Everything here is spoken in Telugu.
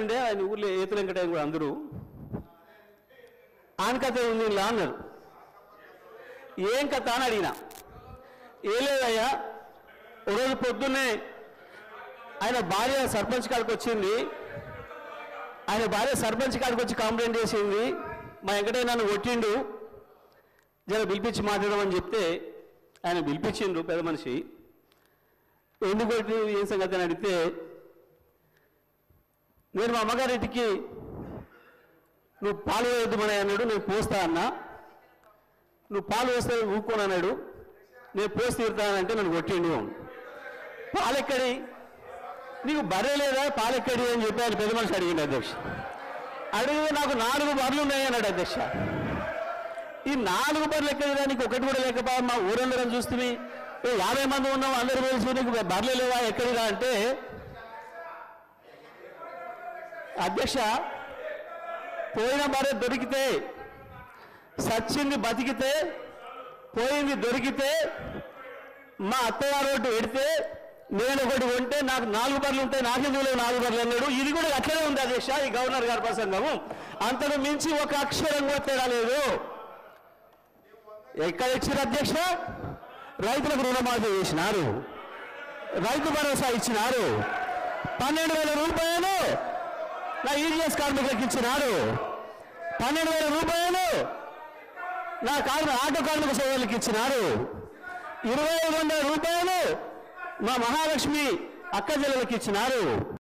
ఆయన ఊర్లో ఏతులు వెంకటయ్య కూడా అందరూ ఆన్ కథ ఉంది ఇలా అన్నారు. ఏం కథ అని అడిగినా, ఏం లేదయ్యా, ఒకరోజు పొద్దున్నే ఆయన భార్య సర్పంచ్ కాడికి వచ్చింది. ఆయన భార్య సర్పంచ్ కాడికి వచ్చి కంప్లైంట్ చేసింది, మా వెంకటయ్య నన్ను కొట్టిండు, జర పిలిపించి మాట్లాడమని చెప్తే ఆయన పిలిపించిండు పెద్ద మనిషి. ఎందుకు కొట్టి ఏం సంగతి అని అడిగితే, నేను మా అమ్మగారింటికి నువ్వు పాలు వేయొద్దుమని అన్నాడు, నేను పోస్తా అన్నా. నువ్వు పాలు వేస్తే ఊరుకోను అన్నాడు, నేను పోసి తీరుతానంటే నన్ను కొట్టిండు. పాలెక్కడి, నీకు బర్రె లేదా పాలెక్కడి అని చెప్పి ఆయన పెద్ద మనిషి అడిగిండు అధ్యక్ష. అడిగితే నాకు 4 బర్రెలు ఉన్నాయి అన్నాడు అధ్యక్ష. ఈ 4 బర్రెలు ఎక్కడిదా, నీకు ఒకటి కూడా లేకపో, మా ఊరందరం చూస్తుంది 50 మంది ఉన్నాం, అందరూ తెలుసు, నీకు బర్రెలు లేవా ఎక్కడిదా అంటే, అధ్యక్ష పోయిన బర్రె దొరికితే, సచ్చింది బతికితే, పోయింది దొరికితే, మా అత్తగారు ఒకటి పెడితే నేను ఒకటి కొంటే నాకు 4 బర్రెలు ఉంటాయి, నాకెందుకు 4 బర్రెలు అన్నాడు. ఇది కూడా అట్లనే ఉంది అధ్యక్ష ఈ గవర్నర్ గారి ప్రసంగము. అంతకు మించి ఒక అక్షరం కూడా తేడా లేదు. ఎక్కడ ఇచ్చారు అధ్యక్ష? రైతులకు రుణమాఫీ చేసినారు, రైతు భరోసా ఇచ్చినారు, 12,000 రూపాయలు నా ఈజీఎస్ కార్మికులకు ఇచ్చినారు, 12,000 రూపాయలు నా ఆటో కార్మిక సోదరులకు ఇచ్చినారు, 2,500 రూపాయలు మా మహాలక్ష్మి అక్క చెల్లెలకు ఇచ్చినారు.